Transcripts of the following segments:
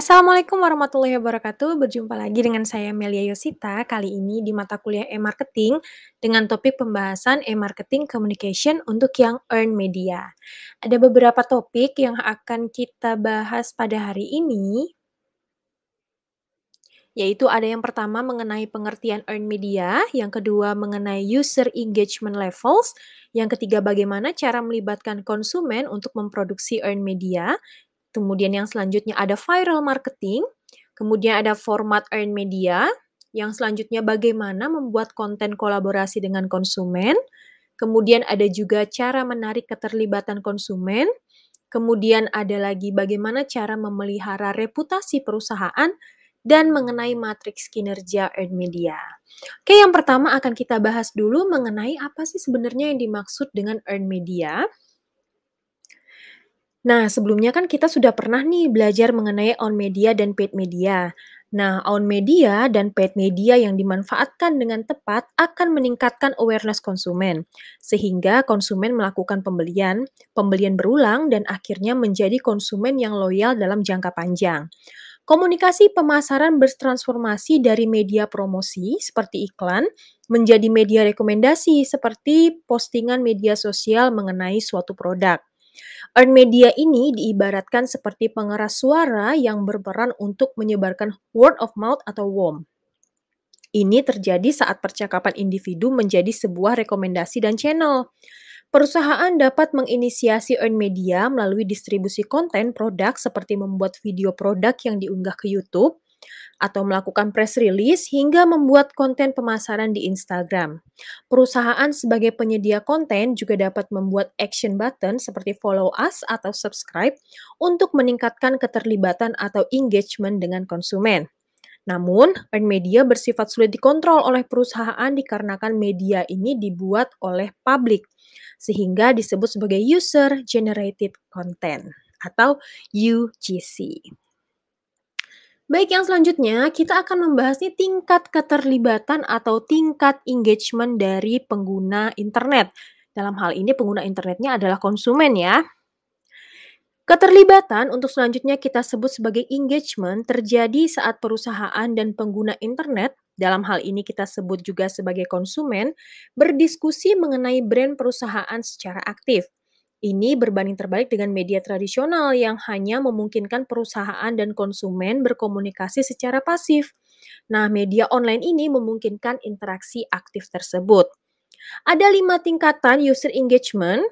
Assalamualaikum warahmatullahi wabarakatuh. Berjumpa lagi dengan saya Melia Yosita. Kali ini di mata kuliah e-marketing dengan topik pembahasan e-marketing communication untuk yang earn media. Ada beberapa topik yang akan kita bahas pada hari ini, yaitu ada yang pertama mengenai pengertian earn media, yang kedua mengenai user engagement levels, yang ketiga bagaimana cara melibatkan konsumen untuk memproduksi earn media, kemudian yang selanjutnya ada viral marketing, kemudian ada format earn media, yang selanjutnya bagaimana membuat konten kolaborasi dengan konsumen, kemudian ada juga cara menarik keterlibatan konsumen, kemudian ada lagi bagaimana cara memelihara reputasi perusahaan, dan mengenai matriks kinerja earn media. Oke, yang pertama akan kita bahas dulu mengenai apa sih sebenarnya yang dimaksud dengan earn media. Nah, sebelumnya kan kita sudah pernah nih belajar mengenai owned media dan paid media. Nah, owned media dan paid media yang dimanfaatkan dengan tepat akan meningkatkan awareness konsumen, sehingga konsumen melakukan pembelian berulang, dan akhirnya menjadi konsumen yang loyal dalam jangka panjang. Komunikasi pemasaran bertransformasi dari media promosi seperti iklan menjadi media rekomendasi seperti postingan media sosial mengenai suatu produk. Earned media ini diibaratkan seperti pengeras suara yang berperan untuk menyebarkan word of mouth atau WOM. Ini terjadi saat percakapan individu menjadi sebuah rekomendasi dan channel. Perusahaan dapat menginisiasi earned media melalui distribusi konten produk seperti membuat video produk yang diunggah ke YouTube, atau melakukan press release hingga membuat konten pemasaran di Instagram. Perusahaan sebagai penyedia konten juga dapat membuat action button seperti follow us atau subscribe untuk meningkatkan keterlibatan atau engagement dengan konsumen. Namun, earned media bersifat sulit dikontrol oleh perusahaan dikarenakan media ini dibuat oleh publik, sehingga disebut sebagai user generated content atau UGC. Baik, yang selanjutnya kita akan membahas nih tingkat keterlibatan atau tingkat engagement dari pengguna internet. Dalam hal ini pengguna internetnya adalah konsumen ya. Keterlibatan untuk selanjutnya kita sebut sebagai engagement terjadi saat perusahaan dan pengguna internet, dalam hal ini kita sebut juga sebagai konsumen, berdiskusi mengenai brand perusahaan secara aktif. Ini berbanding terbalik dengan media tradisional yang hanya memungkinkan perusahaan dan konsumen berkomunikasi secara pasif. Nah, media online ini memungkinkan interaksi aktif tersebut. Ada 5 tingkatan user engagement.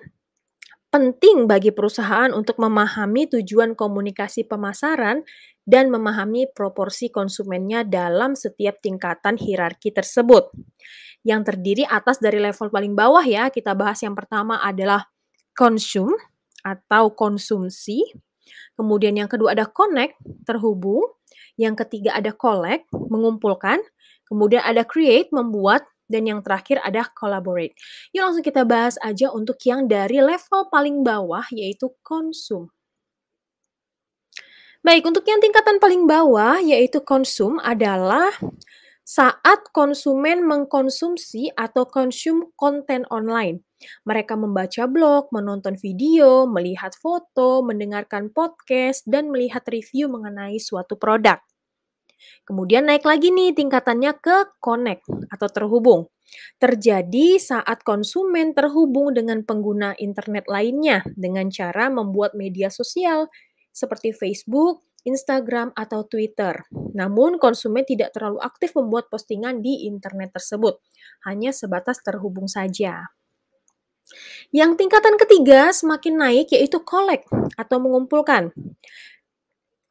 Penting bagi perusahaan untuk memahami tujuan komunikasi pemasaran dan memahami proporsi konsumennya dalam setiap tingkatan hierarki tersebut. Yang terdiri atas dari level paling bawah ya, kita bahas yang pertama adalah consume atau konsumsi. Kemudian yang kedua ada connect, terhubung. Yang ketiga ada collect, mengumpulkan. Kemudian ada create, membuat. Dan yang terakhir ada collaborate. Yuk langsung kita bahas aja untuk yang dari level paling bawah, yaitu consume. Baik, untuk yang tingkatan paling bawah, yaitu consume adalah saat konsumen mengkonsumsi atau consume konten online. Mereka membaca blog, menonton video, melihat foto, mendengarkan podcast, dan melihat review mengenai suatu produk. Kemudian naik lagi nih tingkatannya ke connect atau terhubung. Terjadi saat konsumen terhubung dengan pengguna internet lainnya dengan cara membuat media sosial seperti Facebook, Instagram, atau Twitter. Namun konsumen tidak terlalu aktif membuat postingan di internet tersebut, hanya sebatas terhubung saja. Yang tingkatan ketiga semakin naik yaitu collect atau mengumpulkan.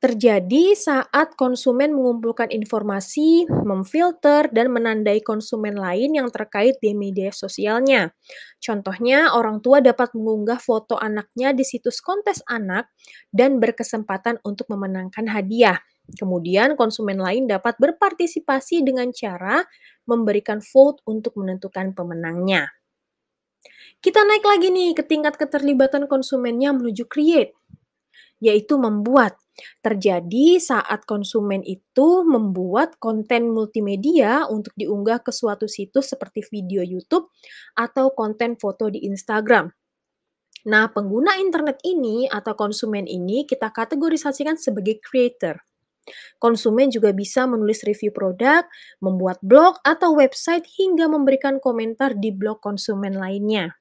Terjadi saat konsumen mengumpulkan informasi, memfilter, dan menandai konsumen lain yang terkait di media sosialnya. Contohnya, orang tua dapat mengunggah foto anaknya di situs kontes anak dan berkesempatan untuk memenangkan hadiah. Kemudian, konsumen lain dapat berpartisipasi dengan cara memberikan vote untuk menentukan pemenangnya. Kita naik lagi nih ke tingkat keterlibatan konsumennya menuju create, yaitu membuat. Terjadi saat konsumen itu membuat konten multimedia untuk diunggah ke suatu situs seperti video YouTube atau konten foto di Instagram. Nah, pengguna internet ini atau konsumen ini kita kategorisasikan sebagai creator. Konsumen juga bisa menulis review produk, membuat blog atau website hingga memberikan komentar di blog konsumen lainnya.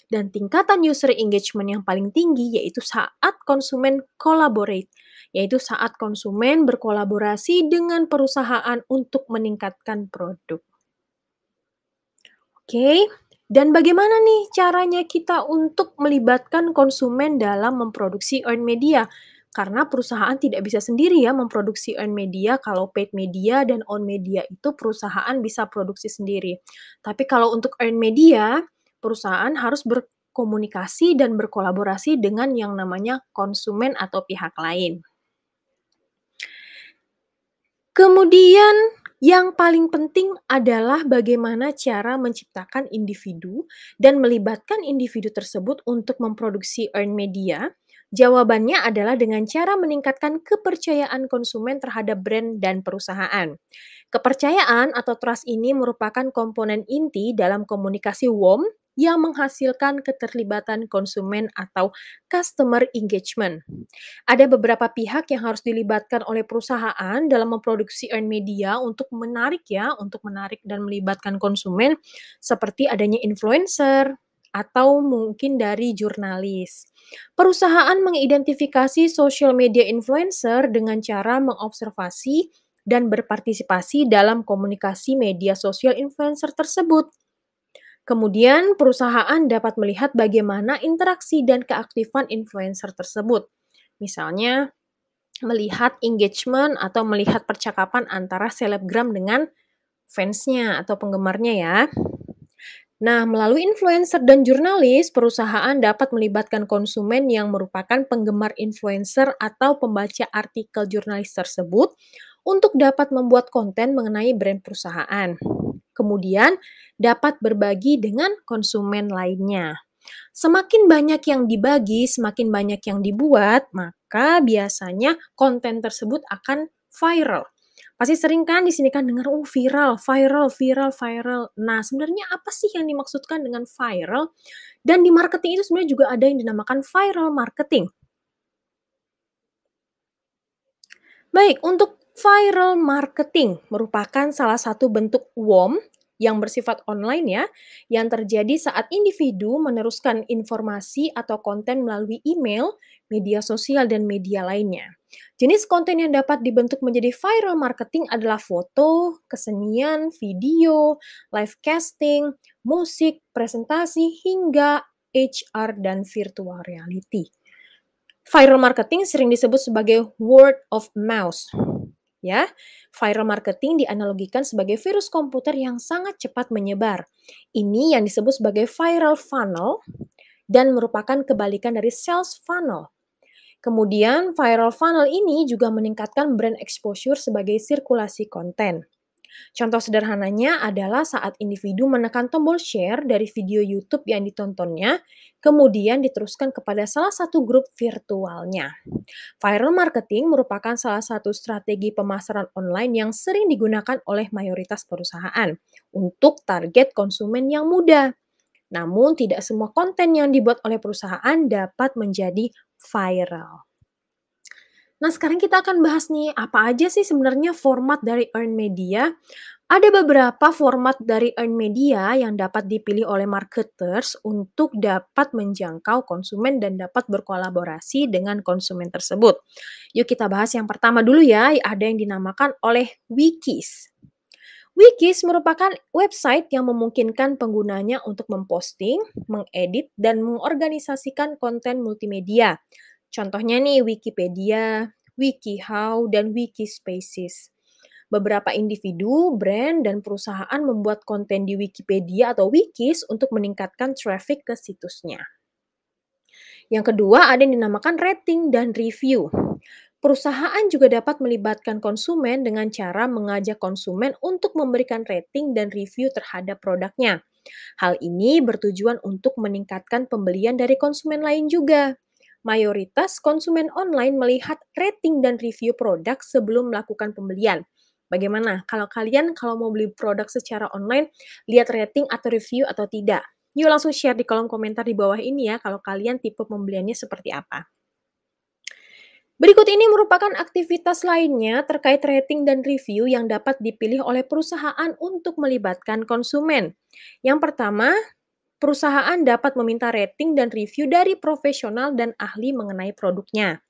Dan tingkatan user engagement yang paling tinggi yaitu saat konsumen collaborate, yaitu saat konsumen berkolaborasi dengan perusahaan untuk meningkatkan produk. Oke, dan bagaimana nih caranya kita untuk melibatkan konsumen dalam memproduksi earned media? Karena perusahaan tidak bisa sendiri ya memproduksi earned media, kalau paid media dan owned media itu perusahaan bisa produksi sendiri. Tapi kalau untuk earned media, perusahaan harus berkomunikasi dan berkolaborasi dengan yang namanya konsumen atau pihak lain. Kemudian yang paling penting adalah bagaimana cara menciptakan individu dan melibatkan individu tersebut untuk memproduksi earned media. Jawabannya adalah dengan cara meningkatkan kepercayaan konsumen terhadap brand dan perusahaan. Kepercayaan atau trust ini merupakan komponen inti dalam komunikasi warm yang menghasilkan keterlibatan konsumen atau customer engagement. Ada beberapa pihak yang harus dilibatkan oleh perusahaan dalam memproduksi earned media untuk menarik dan melibatkan konsumen, seperti adanya influencer atau mungkin dari jurnalis. Perusahaan mengidentifikasi social media influencer dengan cara mengobservasi dan berpartisipasi dalam komunikasi media sosial influencer tersebut. Kemudian, perusahaan dapat melihat bagaimana interaksi dan keaktifan influencer tersebut. Misalnya, melihat engagement atau melihat percakapan antara selebgram dengan fansnya atau penggemarnya ya. Nah, melalui influencer dan jurnalis, perusahaan dapat melibatkan konsumen yang merupakan penggemar influencer atau pembaca artikel jurnalis tersebut untuk dapat membuat konten mengenai brand perusahaan. Kemudian, dapat berbagi dengan konsumen lainnya. Semakin banyak yang dibagi, semakin banyak yang dibuat, maka biasanya konten tersebut akan viral. Pasti sering kan di sini kan dengar, viral, viral, viral, viral. Nah, sebenarnya apa sih yang dimaksudkan dengan viral? Dan di marketing itu sebenarnya juga ada yang dinamakan viral marketing. Baik, untuk viral marketing merupakan salah satu bentuk WOM yang bersifat online ya, yang terjadi saat individu meneruskan informasi atau konten melalui email, media sosial, dan media lainnya. Jenis konten yang dapat dibentuk menjadi viral marketing adalah foto, kesenian, video, live casting, musik, presentasi, hingga HR dan virtual reality. Viral marketing sering disebut sebagai word of mouth. Ya, viral marketing dianalogikan sebagai virus komputer yang sangat cepat menyebar. Ini yang disebut sebagai viral funnel dan merupakan kebalikan dari sales funnel. Kemudian, viral funnel ini juga meningkatkan brand exposure sebagai sirkulasi konten. Contoh sederhananya adalah saat individu menekan tombol share dari video YouTube yang ditontonnya, kemudian diteruskan kepada salah satu grup virtualnya. Viral marketing merupakan salah satu strategi pemasaran online yang sering digunakan oleh mayoritas perusahaan untuk target konsumen yang muda. Namun, tidak semua konten yang dibuat oleh perusahaan dapat menjadi viral. Nah, sekarang kita akan bahas nih, apa aja sih sebenarnya format dari earned media? Ada beberapa format dari earned media yang dapat dipilih oleh marketers untuk dapat menjangkau konsumen dan dapat berkolaborasi dengan konsumen tersebut. Yuk kita bahas yang pertama dulu ya, ada yang dinamakan oleh wikis. Wikis merupakan website yang memungkinkan penggunanya untuk memposting, mengedit, dan mengorganisasikan konten multimedia. Contohnya nih Wikipedia, WikiHow, dan Wikispaces. Beberapa individu, brand, dan perusahaan membuat konten di Wikipedia atau Wikis untuk meningkatkan traffic ke situsnya. Yang kedua ada yang dinamakan rating dan review. Perusahaan juga dapat melibatkan konsumen dengan cara mengajak konsumen untuk memberikan rating dan review terhadap produknya. Hal ini bertujuan untuk meningkatkan pembelian dari konsumen lain juga. Mayoritas konsumen online melihat rating dan review produk sebelum melakukan pembelian. Bagaimana kalau kalian mau beli produk secara online, lihat rating atau review atau tidak? Yuk langsung share di kolom komentar di bawah ini ya kalau kalian tipe pembeliannya seperti apa. Berikut ini merupakan aktivitas lainnya terkait rating dan review yang dapat dipilih oleh perusahaan untuk melibatkan konsumen. Yang pertama, perusahaan dapat meminta rating dan review dari profesional dan ahli mengenai produknya.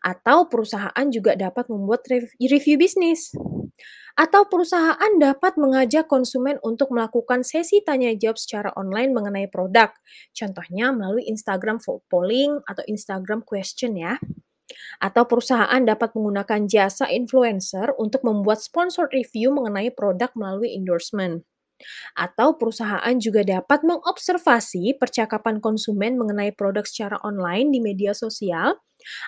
Atau perusahaan juga dapat membuat review bisnis. Atau perusahaan dapat mengajak konsumen untuk melakukan sesi tanya jawab secara online mengenai produk. Contohnya melalui Instagram polling atau Instagram question ya. Atau perusahaan dapat menggunakan jasa influencer untuk membuat sponsor review mengenai produk melalui endorsement. Atau perusahaan juga dapat mengobservasi percakapan konsumen mengenai produk secara online di media sosial,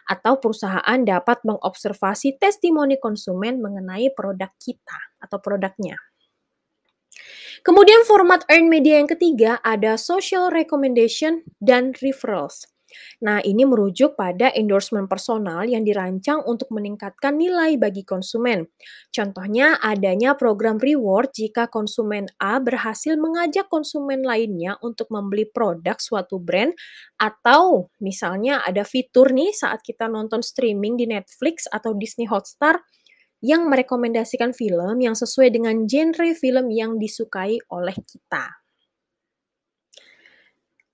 atau perusahaan dapat mengobservasi testimoni konsumen mengenai produk kita atau produknya. Kemudian format earned media yang ketiga ada social recommendation dan referrals. Nah, ini merujuk pada endorsement personal yang dirancang untuk meningkatkan nilai bagi konsumen. Contohnya adanya program reward jika konsumen A berhasil mengajak konsumen lainnya untuk membeli produk suatu brand, atau misalnya ada fitur nih saat kita nonton streaming di Netflix atau Disney Hotstar yang merekomendasikan film yang sesuai dengan genre film yang disukai oleh kita.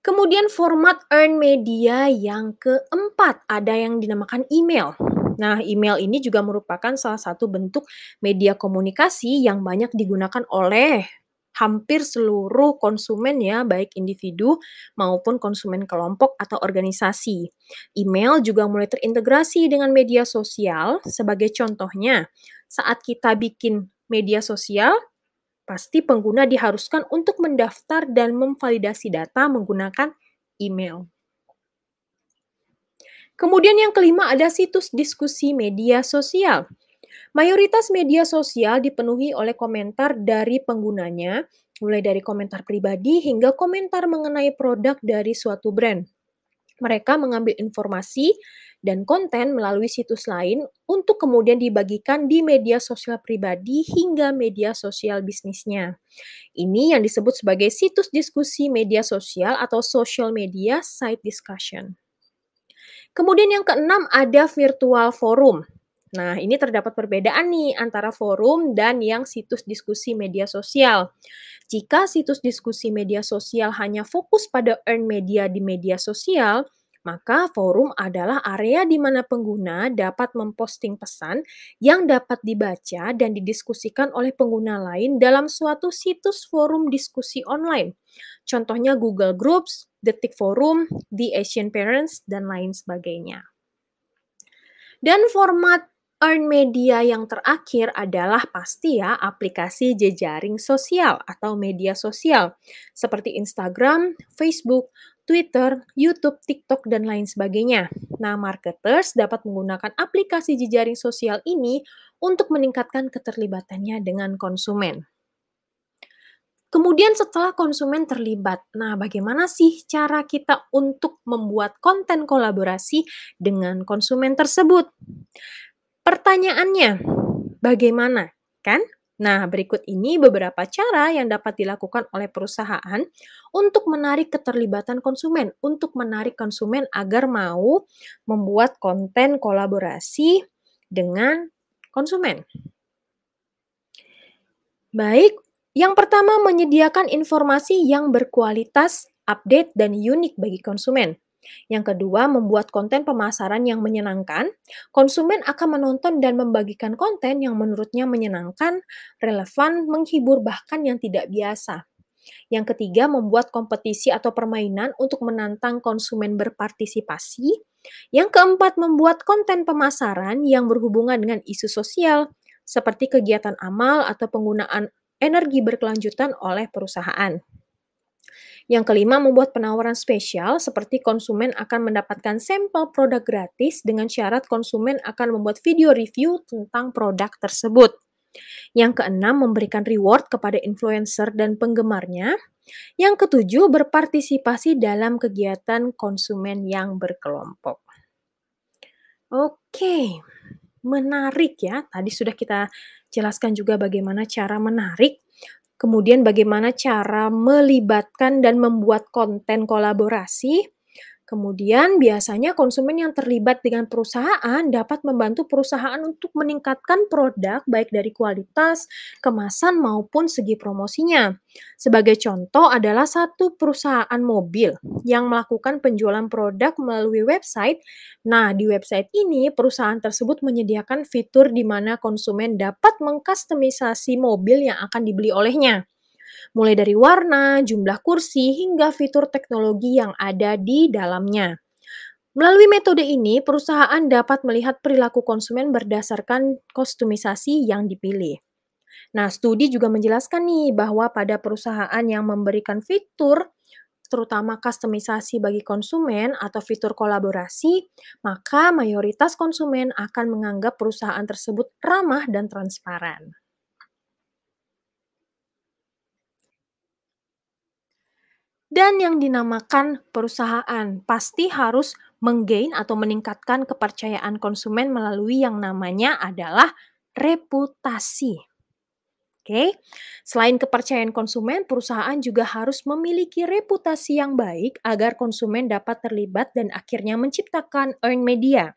Kemudian format earned media yang keempat, ada yang dinamakan email. Nah, email ini juga merupakan salah satu bentuk media komunikasi yang banyak digunakan oleh hampir seluruh konsumen ya, baik individu maupun konsumen kelompok atau organisasi. Email juga mulai terintegrasi dengan media sosial, sebagai contohnya saat kita bikin media sosial, pasti pengguna diharuskan untuk mendaftar dan memvalidasi data menggunakan email. Kemudian yang kelima ada situs diskusi media sosial. Mayoritas media sosial dipenuhi oleh komentar dari penggunanya, mulai dari komentar pribadi hingga komentar mengenai produk dari suatu brand. Mereka mengambil informasi dan konten melalui situs lain untuk kemudian dibagikan di media sosial pribadi hingga media sosial bisnisnya. Ini yang disebut sebagai situs diskusi media sosial atau social media site discussion. Kemudian yang keenam ada virtual forum. Nah, ini terdapat perbedaan nih antara forum dan yang situs diskusi media sosial. Jika situs diskusi media sosial hanya fokus pada earn media di media sosial, maka forum adalah area di mana pengguna dapat memposting pesan yang dapat dibaca dan didiskusikan oleh pengguna lain dalam suatu situs forum diskusi online. Contohnya Google Groups, Detik Forum, The Asian Parents, dan lain sebagainya. Dan format earn media yang terakhir adalah pasti ya aplikasi jejaring sosial atau media sosial seperti Instagram, Facebook, Twitter, YouTube, TikTok, dan lain sebagainya. Nah, marketers dapat menggunakan aplikasi jejaring sosial ini untuk meningkatkan keterlibatannya dengan konsumen. Kemudian setelah konsumen terlibat, nah bagaimana sih cara kita untuk membuat konten kolaborasi dengan konsumen tersebut? Pertanyaannya, bagaimana? Kan? Nah, berikut ini beberapa cara yang dapat dilakukan oleh perusahaan untuk menarik keterlibatan konsumen, untuk menarik konsumen agar mau membuat konten kolaborasi dengan konsumen. Baik, yang pertama menyediakan informasi yang berkualitas, update, dan unik bagi konsumen. Yang kedua, membuat konten pemasaran yang menyenangkan. Konsumen akan menonton dan membagikan konten yang menurutnya menyenangkan, relevan, menghibur, bahkan yang tidak biasa. Yang ketiga, membuat kompetisi atau permainan untuk menantang konsumen berpartisipasi. Yang keempat, membuat konten pemasaran yang berhubungan dengan isu sosial, seperti kegiatan amal atau penggunaan energi berkelanjutan oleh perusahaan. Yang kelima, membuat penawaran spesial seperti konsumen akan mendapatkan sampel produk gratis dengan syarat konsumen akan membuat video review tentang produk tersebut. Yang keenam, memberikan reward kepada influencer dan penggemarnya. Yang ketujuh, berpartisipasi dalam kegiatan konsumen yang berkelompok. Oke, menarik ya. Tadi sudah kita jelaskan juga bagaimana cara menarik, kemudian bagaimana cara melibatkan dan membuat konten kolaborasi, Kemudian, biasanya konsumen yang terlibat dengan perusahaan dapat membantu perusahaan untuk meningkatkan produk baik dari kualitas, kemasan maupun segi promosinya. Sebagai contoh adalah satu perusahaan mobil yang melakukan penjualan produk melalui website. Nah, di website ini perusahaan tersebut menyediakan fitur di mana konsumen dapat mengkustomisasi mobil yang akan dibeli olehnya, mulai dari warna, jumlah kursi, hingga fitur teknologi yang ada di dalamnya. Melalui metode ini, perusahaan dapat melihat perilaku konsumen berdasarkan kostumisasi yang dipilih. Nah, studi juga menjelaskan nih bahwa pada perusahaan yang memberikan fitur, terutama kustomisasi bagi konsumen atau fitur kolaborasi, maka mayoritas konsumen akan menganggap perusahaan tersebut ramah dan transparan. Dan yang dinamakan perusahaan pasti harus menggain atau meningkatkan kepercayaan konsumen melalui yang namanya adalah reputasi. Oke, selain kepercayaan konsumen, perusahaan juga harus memiliki reputasi yang baik agar konsumen dapat terlibat dan akhirnya menciptakan earned media.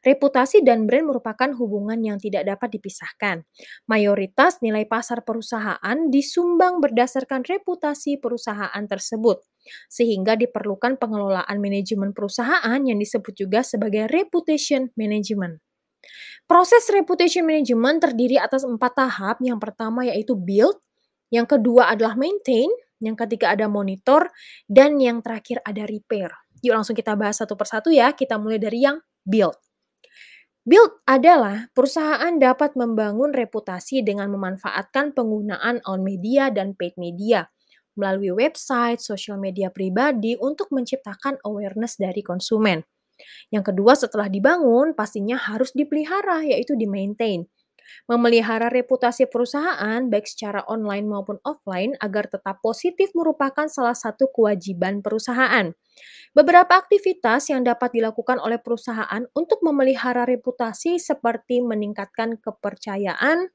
Reputasi dan brand merupakan hubungan yang tidak dapat dipisahkan. Mayoritas nilai pasar perusahaan disumbang berdasarkan reputasi perusahaan tersebut, sehingga diperlukan pengelolaan manajemen perusahaan yang disebut juga sebagai reputation management. Proses reputation management terdiri atas 4 tahap. Yang pertama yaitu build, yang kedua adalah maintain, yang ketiga ada monitor, dan yang terakhir ada repair. Yuk langsung kita bahas satu persatu ya. Kita mulai dari yang build. Build adalah perusahaan dapat membangun reputasi dengan memanfaatkan penggunaan on media dan paid media melalui website, sosial media pribadi untuk menciptakan awareness dari konsumen. Yang kedua, setelah dibangun, pastinya harus dipelihara, yaitu di-maintain. Memelihara reputasi perusahaan, baik secara online maupun offline, agar tetap positif merupakan salah satu kewajiban perusahaan. Beberapa aktivitas yang dapat dilakukan oleh perusahaan untuk memelihara reputasi seperti meningkatkan kepercayaan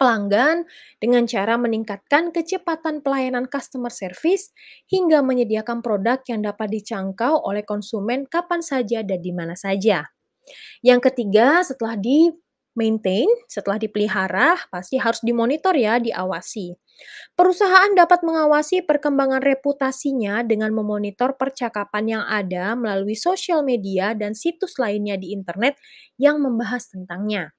pelanggan dengan cara meningkatkan kecepatan pelayanan customer service hingga menyediakan produk yang dapat dijangkau oleh konsumen kapan saja dan di mana saja. Yang ketiga, setelah di-maintain, setelah dipelihara, pasti harus dimonitor ya, diawasi. Perusahaan dapat mengawasi perkembangan reputasinya dengan memonitor percakapan yang ada melalui sosial media dan situs lainnya di internet yang membahas tentangnya.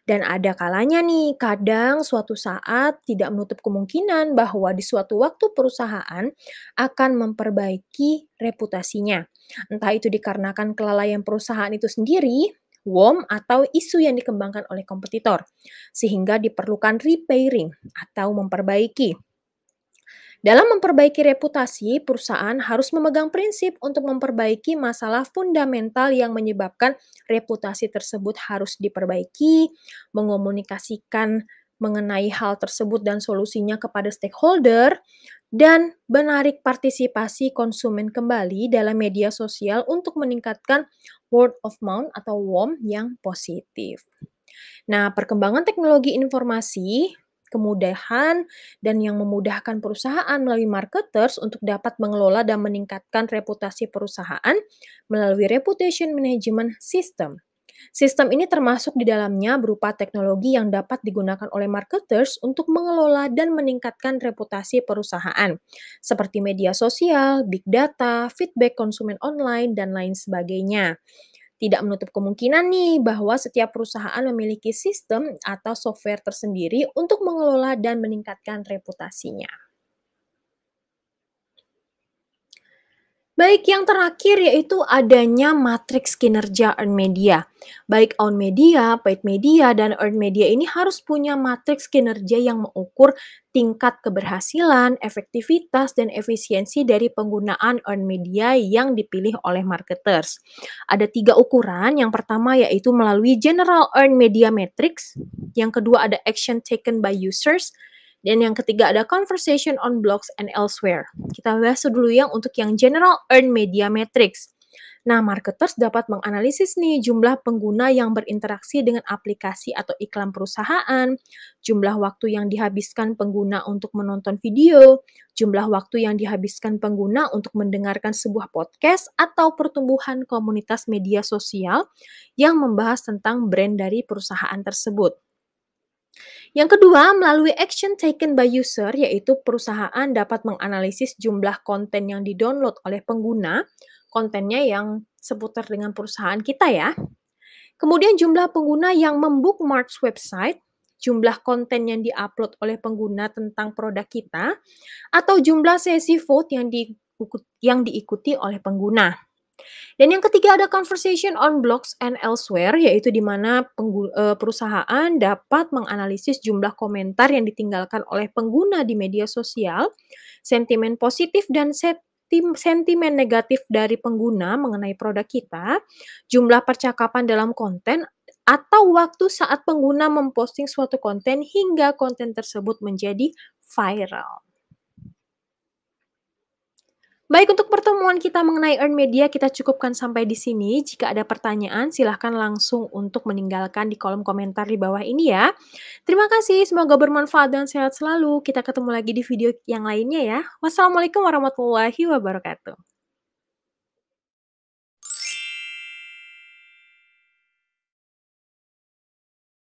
Dan ada kalanya nih, kadang suatu saat tidak menutup kemungkinan bahwa di suatu waktu perusahaan akan memperbaiki reputasinya. Entah itu dikarenakan kelalaian perusahaan itu sendiri, WOM, atau isu yang dikembangkan oleh kompetitor, sehingga diperlukan repairing atau memperbaiki. Dalam memperbaiki reputasi, perusahaan harus memegang prinsip untuk memperbaiki masalah fundamental yang menyebabkan reputasi tersebut harus diperbaiki, mengomunikasikan mengenai hal tersebut dan solusinya kepada stakeholder, dan menarik partisipasi konsumen kembali dalam media sosial untuk meningkatkan word of mouth atau WOM yang positif. Nah, perkembangan teknologi informasi, kemudahan, dan yang memudahkan perusahaan melalui marketers untuk dapat mengelola dan meningkatkan reputasi perusahaan melalui reputation management system. Sistem ini termasuk di dalamnya berupa teknologi yang dapat digunakan oleh marketers untuk mengelola dan meningkatkan reputasi perusahaan, seperti media sosial, big data, feedback konsumen online, dan lain sebagainya. Tidak menutup kemungkinan nih bahwa setiap perusahaan memiliki sistem atau software tersendiri untuk mengelola dan meningkatkan reputasinya. Baik, yang terakhir yaitu adanya matriks kinerja earned media. Baik owned media, paid media, dan earned media ini harus punya matriks kinerja yang mengukur tingkat keberhasilan, efektivitas, dan efisiensi dari penggunaan earned media yang dipilih oleh marketers. Ada 3 ukuran. Yang pertama yaitu melalui General Earned Media Matrix, yang kedua ada Action Taken by Users, dan yang ketiga ada conversation on blogs and elsewhere. Kita bahas dulu yang untuk yang general earned media matrix. Nah, marketers dapat menganalisis nih jumlah pengguna yang berinteraksi dengan aplikasi atau iklan perusahaan, jumlah waktu yang dihabiskan pengguna untuk menonton video, jumlah waktu yang dihabiskan pengguna untuk mendengarkan sebuah podcast, atau pertumbuhan komunitas media sosial yang membahas tentang brand dari perusahaan tersebut. Yang kedua, melalui action taken by user, yaitu perusahaan dapat menganalisis jumlah konten yang didownload oleh pengguna, kontennya yang seputar dengan perusahaan kita ya. Kemudian jumlah pengguna yang membookmark website, jumlah konten yang diupload oleh pengguna tentang produk kita, atau jumlah sesi vote yang diikuti oleh pengguna. Dan yang ketiga ada conversation on blogs and elsewhere, yaitu di mana perusahaan dapat menganalisis jumlah komentar yang ditinggalkan oleh pengguna di media sosial, sentimen positif dan sentimen negatif dari pengguna mengenai produk kita, jumlah percakapan dalam konten, atau waktu saat pengguna memposting suatu konten hingga konten tersebut menjadi viral. Baik, untuk pertemuan kita mengenai earned media kita cukupkan sampai di sini. Jika ada pertanyaan, silahkan langsung untuk meninggalkan di kolom komentar di bawah ini ya. Terima kasih, semoga bermanfaat dan sehat selalu. Kita ketemu lagi di video yang lainnya ya. Wassalamualaikum warahmatullahi wabarakatuh.